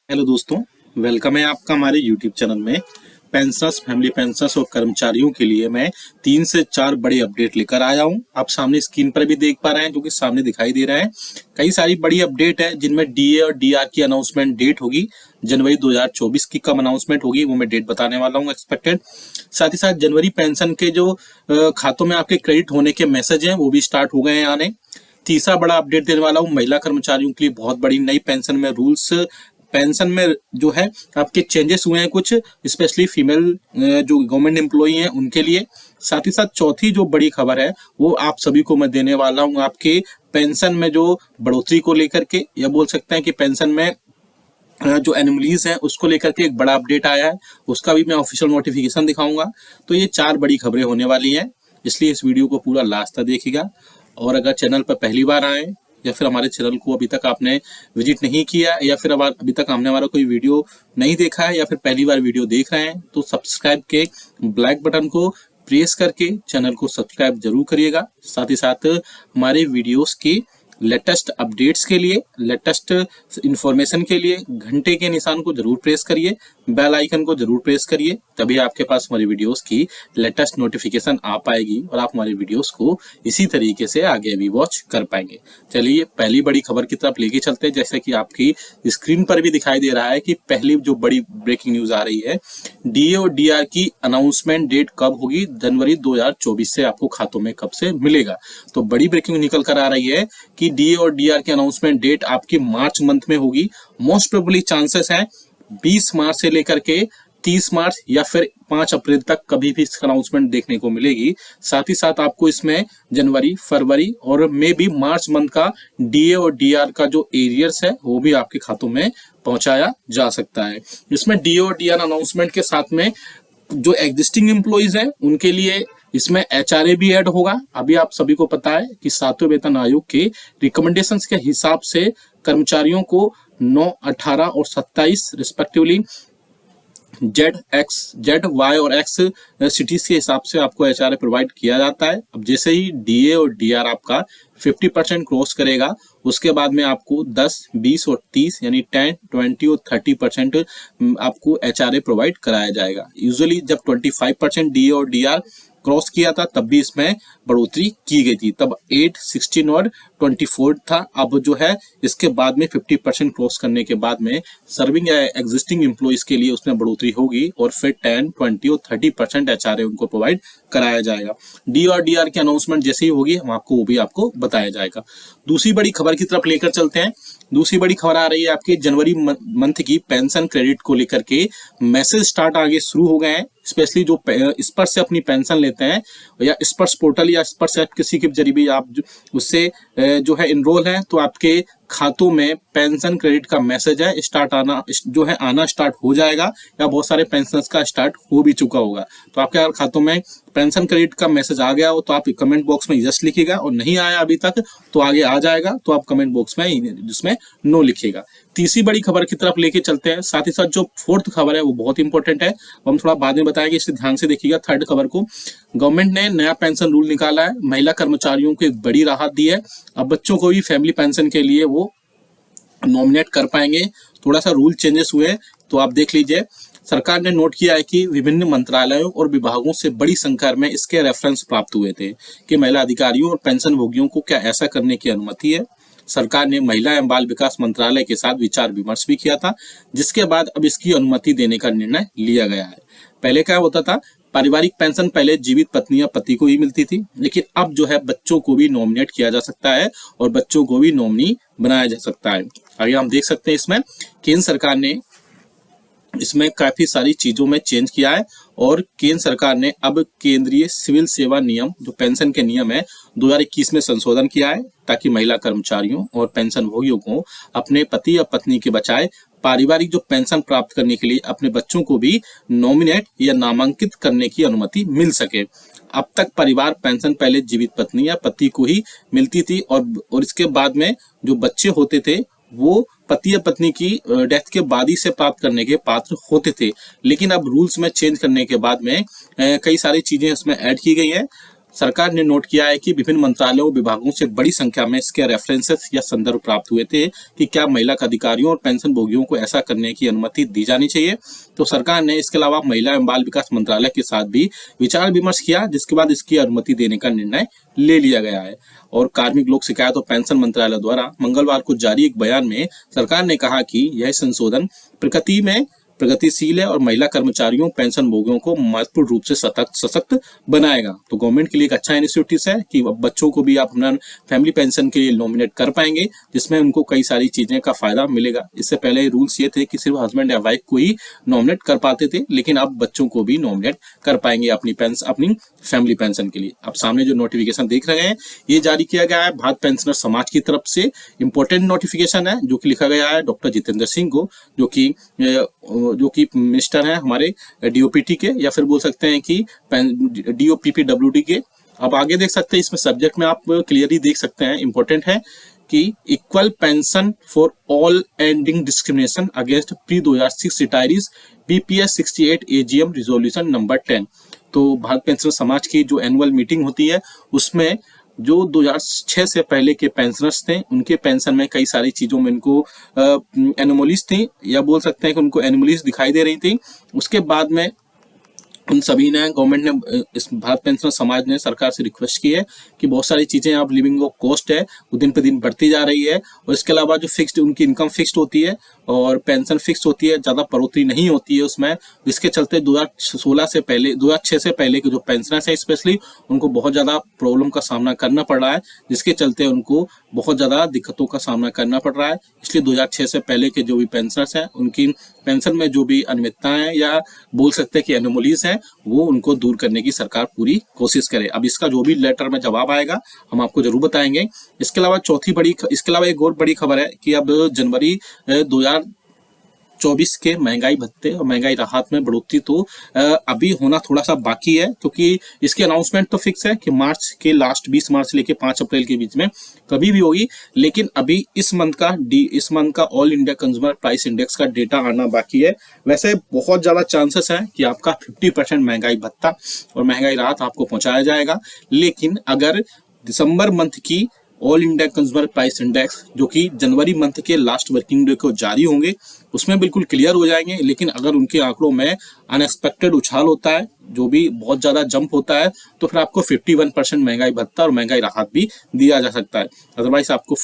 Hello दोस्तों, welcome है आपका हमारे यूट्यूब चैनल में। पेंशनर्स, फैमिली पेंशनर्स और कर्मचारियों के लिए मैं 3 से 4 बड़ी अपडेट लेकर आया हूं। आप सामने स्क्रीन पर भी देख पा रहे हैं, जो कि सामने दिखाई दे रहा है। कई सारी बड़ी अपडेट है जिनमें डीए और डीआर की अनाउंसमेंट डेट होगी। जनवरी 2024 की कब अनाउंसमेंट होगी वो मैं डेट बताने वाला हूँ एक्सपेक्टेड। साथ ही साथ जनवरी पेंशन के जो खातों में आपके क्रेडिट होने के मैसेज हैं वो भी स्टार्ट हो गए हैं आने। तीसरा बड़ा अपडेट देने वाला हूँ महिला कर्मचारियों के लिए बहुत बड़ी नई पेंशन में रूल्स, पेंशन में जो है आपके चेंजेस हुए हैं कुछ, स्पेशली फीमेल जो गवर्नमेंट एम्प्लॉई हैं उनके लिए। साथ ही साथ चौथी जो बड़ी खबर है वो आप सभी को मैं देने वाला हूँ आपके पेंशन में जो बढ़ोतरी को लेकर के, या बोल सकते हैं कि पेंशन में जो एनोमलीज हैं उसको लेकर के एक बड़ा अपडेट आया है, उसका भी मैं ऑफिशियल नोटिफिकेशन दिखाऊंगा। तो ये 4 बड़ी खबरें होने वाली हैं, इसलिए इस वीडियो को पूरा लास्ट तक देखिएगा। और अगर चैनल पर पहली बार आए या फिर हमारे चैनल को अभी तक आपने विजिट नहीं किया, या फिर अभी तक हमने हमारा कोई वीडियो नहीं देखा है, या फिर पहली बार वीडियो देख रहे हैं, तो सब्सक्राइब के ब्लैक बटन को प्रेस करके चैनल को सब्सक्राइब जरूर करिएगा। साथ ही साथ हमारे वीडियोस की लेटेस्ट अपडेट्स के लिए, लेटेस्ट इंफॉर्मेशन के लिए घंटे के निशान को जरूर प्रेस करिए, बेल आइकन को जरूर प्रेस करिए, तभी आपके पास हमारी वीडियोस की लेटेस्ट नोटिफिकेशन आ पाएगी और आप हमारी वीडियोस को इसी तरीके से आगे भी वॉच कर पाएंगे। चलिए पहली बड़ी खबर की तरफ लेके चलते हैं। जैसे कि आपकी स्क्रीन पर भी दिखाई दे रहा है कि पहली जो बड़ी ब्रेकिंग न्यूज आ रही है, डीए और डीआर की अनाउंसमेंट डेट कब होगी, जनवरी 2024 से आपको खातों में कब से मिलेगा। तो बड़ी ब्रेकिंग निकल कर आ रही है कि डीए और डीआर की अनाउंसमेंट डेट आपकी मार्च मंथ में होगी। मोस्ट प्रोबेबली चांसेस है 20 मार्च से लेकर के 30 मार्च या फिर 5 अप्रैल तक कभी भी इसका अनाउंसमेंट देखने को मिलेगी। साथ ही साथ आपको इसमें जनवरी, फरवरी और मे भी मार्च मंथ का डीए और डीआर का जो एरियर्स है वो भी आपके खातों में पहुंचाया जा सकता है। इसमें डीए और डीआर अनाउंसमेंट के साथ में जो एग्जिस्टिंग एम्प्लॉइज हैं उनके लिए इसमें एचआरए भी ऐड होगा। अभी आप सभी को पता है कि 7वें वेतन आयोग के रिकमेंडेशंस के हिसाब से कर्मचारियों को 9, 18 और 27 रिस्पेक्टिवली जेड वाई और एक्स सिटीज के हिसाब से आपको एचआरए प्रोवाइड किया जाता है। अब जैसे ही डीए और डीआर आपका 50% क्रॉस करेगा, उसके बाद में आपको 10, 20 और 30 यानी 10, 20 और 30% आपको एचआरए प्रोवाइड कराया जाएगा। यूजुअली जब 25% डीए और डीआर क्रॉस किया था तब भी इसमें बढ़ोतरी की गई थी, तब 8, 16 और 24 था। अब जो है इसके बाद में 50% क्रॉस करने के बाद में सर्विंग या एग्जिस्टिंग एम्प्लॉइज के लिए उसमें बढ़ोतरी होगी और फिर 10, 20 और 30% एचआरए उनको प्रोवाइड कराया जाएगा। डी और डीआर की अनाउंसमेंट जैसे ही होगी हम आपको वो भी आपको बताया जाएगा। दूसरी बड़ी खबर की तरफ लेकर चलते हैं। दूसरी बड़ी खबर आ रही है आपके जनवरी मंथ की पेंशन क्रेडिट को लेकर के मैसेज स्टार्ट आगे शुरू हो गए हैं। स्पेशली जो स्पर्श से अपनी पेंशन लेते हैं या स्पर्श पोर्टल या स्पर्श ऐप किसी के जरिए भी आप उससे जो है इनरोल है, तो आपके खातों में पेंशन क्रेडिट का मैसेज है स्टार्ट आना स्टार्ट हो जाएगा, या बहुत सारे पेंशनर्स का स्टार्ट हो भी चुका होगा। तो आपके अगर खातों में पेंशन क्रेडिट का मैसेज आ गया हो तो आप कमेंट बॉक्स में यस लिखिएगा, और नहीं आया अभी तक तो आगे आ जाएगा, तो आप कमेंट बॉक्स में जिसमें नो लिखिएगा। तीसरी बड़ी खबर की तरफ लेके चलते हैं। साथ ही साथ जो फोर्थ खबर है वो बहुत इंपॉर्टेंट है, हम थोड़ा बाद में बताएंगे, इसे ध्यान से देखिएगा। थर्ड खबर को, गवर्नमेंट ने नया पेंशन रूल निकाला है, महिला कर्मचारियों को एक बड़ी राहत दी है। अब बच्चों को भी फैमिली पेंशन के लिए वो नॉमिनेट कर पाएंगे। थोड़ा सा रूल चेंजेस हुए तो आप देख लीजिए। सरकार ने नोट किया है कि विभिन्न मंत्रालयों और विभागों से बड़ी संख्या में इसके रेफरेंस प्राप्त हुए थे कि महिला अधिकारियों और पेंशन भोगियों को क्या ऐसा करने की अनुमति है। सरकार ने महिला एवं बाल विकास मंत्रालय के साथ विचार विमर्श भी किया था, जिसके बाद अब इसकी अनुमति देने का निर्णय लिया गया है। पहले क्या होता था, पारिवारिक पेंशन पहले जीवित पत्नी या पति को ही मिलती थी, लेकिन अब जो है बच्चों को भी नॉमिनेट किया जा सकता है और बच्चों को भी नॉमिनी बनाया जा सकता है। आगे हम देख सकते हैं इसमें केंद्र सरकार ने इसमें काफी सारी चीजों में चेंज किया है, और केंद्र सरकार ने अब केंद्रीय सिविल सेवा नियम जो पेंशन के नियम है 2021 में संशोधन किया है, ताकि महिला कर्मचारियों और पेंशन भोगियों को अपने पति या पत्नी के बजाय पारिवारिक जो पेंशन प्राप्त करने के लिए अपने बच्चों को भी नॉमिनेट या नामांकित करने की अनुमति मिल सके। अब तक परिवार पेंशन पहले जीवित पत्नी या पति को ही मिलती थी, और इसके बाद में जो बच्चे होते थे वो पति या पत्नी की डेथ के बाद ही से प्राप्त करने के पात्र होते थे। लेकिन अब रूल्स में चेंज करने के बाद में कई सारी चीजें इसमें ऐड की गई हैं। सरकार ने नोट किया है कि विभिन्न मंत्रालयों और विभागों से बड़ी संख्या में इसके रेफरेंसेस या संदर्भ प्राप्त हुए थे कि क्या महिला अधिकारियों और पेंशन भोगियों को ऐसा करने की अनुमति दी जानी चाहिए। तो सरकार ने इसके अलावा महिला एवं बाल विकास मंत्रालय के साथ भी विचार विमर्श किया, जिसके बाद इसकी अनुमति देने का निर्णय ले लिया गया है। और कार्मिक लोक शिकायत और पेंशन मंत्रालय द्वारा मंगलवार को जारी एक बयान में सरकार ने कहा कि यह संशोधन प्रकृति में प्रगतिशील है और महिला कर्मचारियों पेंशन भोगियों को महत्वपूर्ण रूप से सशक्त बनाएगा। तो गवर्नमेंट के लिए एक अच्छा इनिशिएटिव है कि बच्चों को भी आप अपना फैमिली पेंशन के लिए नॉमिनेट कर पाएंगे, जिसमें उनको कई सारी चीजें का फायदा मिलेगा। इससे पहले रूल्स ये थे कि सिर्फ हस्बैंड या वाइफ को ही नॉमिनेट कर पाते थे, लेकिन अब बच्चों को भी नॉमिनेट कर पाएंगे अपनी फैमिली पेंशन के लिए। अब सामने जो नोटिफिकेशन देख रहे हैं ये जारी किया गया है भारत पेंशनर समाज की तरफ से। इंपॉर्टेंट नोटिफिकेशन है जो कि लिखा गया है डॉक्टर जितेंद्र सिंह को, जो कि मिनिस्टर हैं हमारे डीओपीटी के, या फिर बोल सकते हैं कि डीओपीपीडब्ल्यूडी के। अब आगे देख सकते हैं इसमें सब्जेक्ट में आप क्लियरली देख सकते हैं, इंपॉर्टेंट है कि equal pension for all ending discrimination against pre 2006 retirees BPS 68 AGM resolution number 10। तो भारत पेंशनर समाज की जो एनुअल मीटिंग होती है उसमें जो 2006 से पहले के पेंशनर्स थे उनके पेंशन में कई सारी चीजों में इनको एनोमलीज थी, या बोल सकते हैं कि उनको एनोमलीज दिखाई दे रही थी। उसके बाद में उन सभी ने गवर्नमेंट ने इस भारत पेंशनर समाज ने सरकार से रिक्वेस्ट की है कि बहुत सारी चीजें आप लिविंग कॉस्ट है वो दिन पे दिन बढ़ती जा रही है, और इसके अलावा जो फिक्स्ड उनकी इनकम फिक्स्ड होती है और पेंशन फिक्स होती है, ज्यादा बढ़ोतरी नहीं होती है उसमें, जिसके चलते 2006 से पहले के जो पेंशनर्स हैं स्पेशली उनको बहुत ज्यादा प्रॉब्लम का सामना करना पड़ रहा है, जिसके चलते उनको बहुत ज्यादा दिक्कतों का सामना करना पड़ रहा है। इसलिए 2006 से पहले के जो भी पेंशनर्स हैं उनकी पेंशन में जो भी अनियमितताएं या बोल सकते हैं कि एनोमलीज हैं वो उनको दूर करने की सरकार पूरी कोशिश करे। अब इसका जो भी लेटर में जवाब आएगा हम आपको जरूर बताएंगे। इसके अलावा इसके अलावा एक और बड़ी खबर है कि अब जनवरी 2024 के महंगाई भत्ते और महंगाई राहत में बढ़ोतरी तो अभी होना थोड़ा सा बाकी है, क्योंकि इसकी अनाउंसमेंट तो फिक्स है कि मार्च के लास्ट 20 मार्च से लेके 5 अप्रैल के बीच में कभी भी होगी, लेकिन अभी इस मंथ का all India consumer price index का डेटा आना बाकी है। वैसे बहुत ज्यादा चांसेस है कि आपका 50% महंगाई भत्ता और महंगाई राहत आपको पहुंचाया जाएगा, लेकिन अगर दिसंबर मंथ की all India consumer price index जो कि जनवरी मंथ के लास्ट वर्किंग डे को जारी होंगे उसमें बिल्कुल क्लियर हो जाएंगे, लेकिन अगर उनके आंकड़ों में अनएक्सपेक्टेड उछाल होता है, जो भी बहुत ज्यादा जंप होता है, तो फिर आपको 51% महंगाई भत्ता और महंगाई राहत भी दिया जा सकता है। अदरवाइज आपको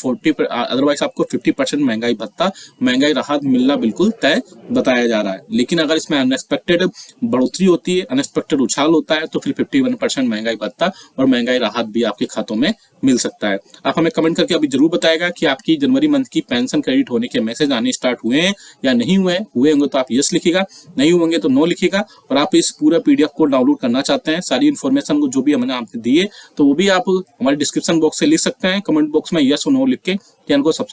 50% महंगाई भत्ता महंगाई राहत मिलना बिल्कुल तय बताया जा रहा है। लेकिन अगर इसमें अनएक्सपेक्टेड बढ़ोतरी होती है, अनएक्सपेक्टेड उछाल होता है, तो फिर 51% महंगाई भत्ता और महंगाई राहत भी आपके खातों में मिल सकता है। आप हमें कमेंट करके अभी जरूर बताएगा कि आपकी जनवरी मंथ की पेंशन क्रेडिट होने के मैसेज आने स्टार्ट हुए हैं या नहीं हुए होंगे तो आप यस लिखिएगा, नहीं होंगे तो नो लिखिएगा। और आप इस पूरा पीडीएफ को डाउनलोड करना चाहते हैं, सारी इन्फॉर्मेशन को जो भी हमने आपको दी है तो वो भी आप हमारे डिस्क्रिप्शन बॉक्स से लिख सकते हैं, कमेंट बॉक्स में यस और नो लिख के चैनल को सब्सक्राइब